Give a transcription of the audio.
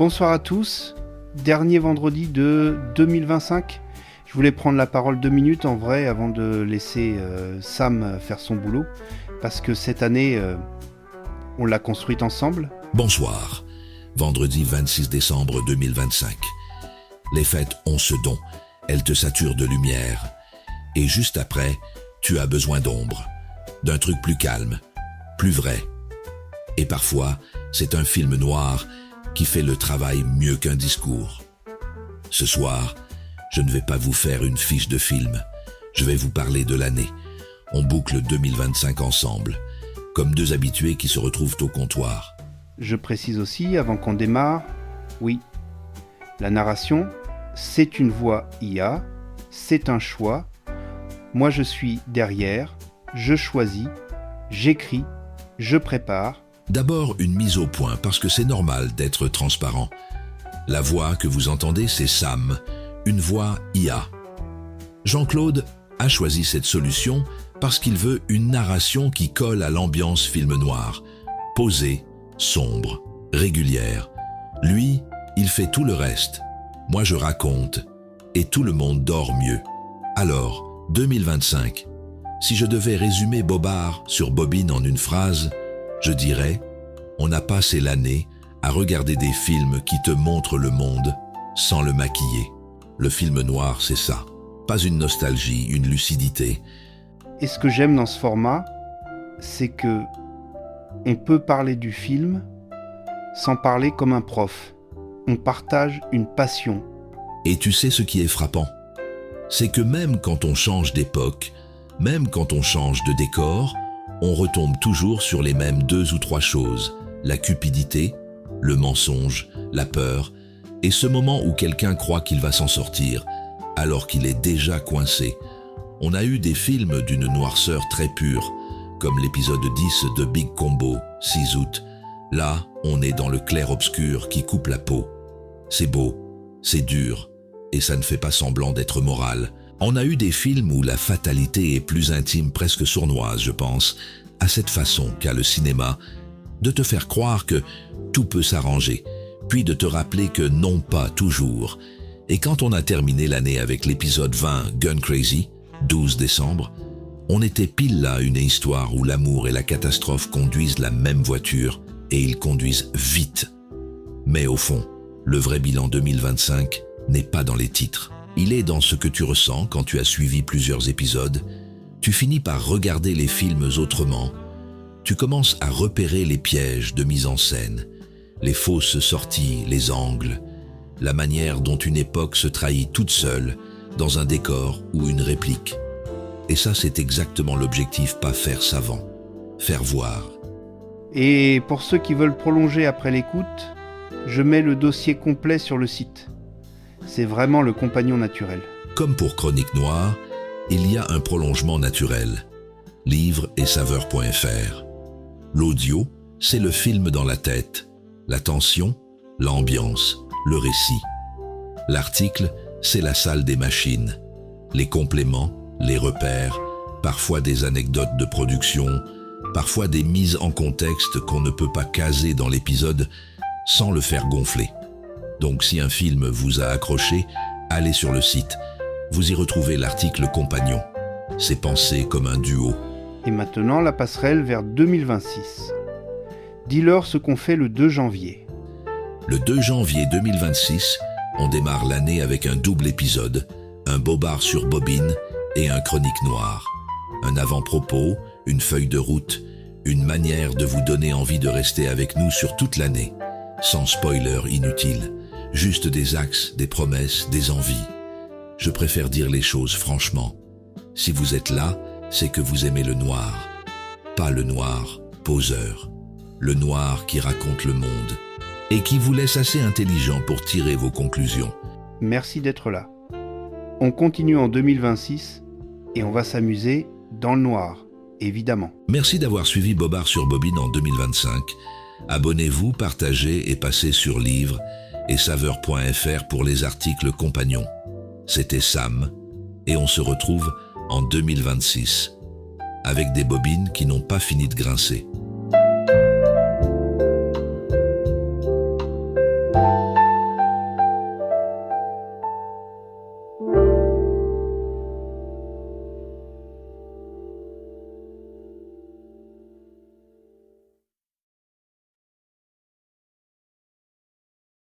Bonsoir à tous, dernier vendredi de 2025. Je voulais prendre la parole 2 minutes en vrai avant de laisser Sam faire son boulot, parce que cette année, on l'a construite ensemble. Bonsoir, vendredi 26 décembre 2025. Les fêtes ont ce don, elles te saturent de lumière. Et juste après, tu as besoin d'ombre, d'un truc plus calme, plus vrai. Et parfois, c'est un film noir qui fait le travail mieux qu'un discours. Ce soir, je ne vais pas vous faire une fiche de film. Je vais vous parler de l'année. On boucle 2025 ensemble, comme deux habitués qui se retrouvent au comptoir. Je précise aussi, avant qu'on démarre, oui, la narration, c'est une voix IA, c'est un choix. Moi, je suis derrière, je choisis, j'écris, je prépare. D'abord, une mise au point, parce que c'est normal d'être transparent. La voix que vous entendez, c'est Sam, une voix IA. Jean-Claude a choisi cette solution parce qu'il veut une narration qui colle à l'ambiance film noir, posée, sombre, régulière. Lui, il fait tout le reste. Moi, je raconte, et tout le monde dort mieux. Alors, 2025, si je devais résumer Bobard sur Bobine en une phrase, je dirais, on a passé l'année à regarder des films qui te montrent le monde sans le maquiller. Le film noir, c'est ça. Pas une nostalgie, une lucidité. Et ce que j'aime dans ce format, c'est que on peut parler du film sans parler comme un prof. On partage une passion. Et tu sais ce qui est frappant? C'est que même quand on change d'époque, même quand on change de décor, on retombe toujours sur les mêmes 2 ou 3 choses. La cupidité, le mensonge, la peur, et ce moment où quelqu'un croit qu'il va s'en sortir, alors qu'il est déjà coincé. On a eu des films d'une noirceur très pure, comme l'épisode 10 de Big Combo, 6 août. Là, on est dans le clair-obscur qui coupe la peau. C'est beau, c'est dur, et ça ne fait pas semblant d'être moral. On a eu des films où la fatalité est plus intime, presque sournoise, je pense, à cette façon qu'a le cinéma, de te faire croire que tout peut s'arranger, puis de te rappeler que non pas toujours. Et quand on a terminé l'année avec l'épisode 20 Gun Crazy, 12 décembre, on était pile là une histoire où l'amour et la catastrophe conduisent la même voiture et ils conduisent vite. Mais au fond, le vrai bilan 2025 n'est pas dans les titres. Il est dans ce que tu ressens quand tu as suivi plusieurs épisodes. Tu finis par regarder les films autrement. Tu commences à repérer les pièges de mise en scène, les fausses sorties, les angles, la manière dont une époque se trahit toute seule dans un décor ou une réplique. Et ça, c'est exactement l'objectif, pas faire savant, faire voir. Et pour ceux qui veulent prolonger après l'écoute, je mets le dossier complet sur le site. C'est vraiment le compagnon naturel. Comme pour Chronique Noire, il y a un prolongement naturel. Livre et saveur.fr. L'audio, c'est le film dans la tête. La tension, l'ambiance, le récit. L'article, c'est la salle des machines. Les compléments, les repères, parfois des anecdotes de production, parfois des mises en contexte qu'on ne peut pas caser dans l'épisode sans le faire gonfler. Donc si un film vous a accroché, allez sur le site. Vous y retrouvez l'article compagnon. C'est pensé comme un duo. Et maintenant, la passerelle vers 2026. Dis-leur ce qu'on fait le 2 janvier. Le 2 janvier 2026, on démarre l'année avec un double épisode, un Bobard sur Bobine et un Chronique Noire. Un avant-propos, une feuille de route, une manière de vous donner envie de rester avec nous sur toute l'année, sans spoiler inutile. Juste des axes, des promesses, des envies. Je préfère dire les choses franchement. Si vous êtes là, c'est que vous aimez le noir. Pas le noir poseur. Le noir qui raconte le monde et qui vous laisse assez intelligent pour tirer vos conclusions. Merci d'être là. On continue en 2026 et on va s'amuser dans le noir, évidemment. Merci d'avoir suivi Bobard sur Bobine en 2025. Abonnez-vous, partagez et passez sur Livre et saveur.fr pour les articles compagnons. C'était Sam, et on se retrouve en 2026, avec des bobines qui n'ont pas fini de grincer.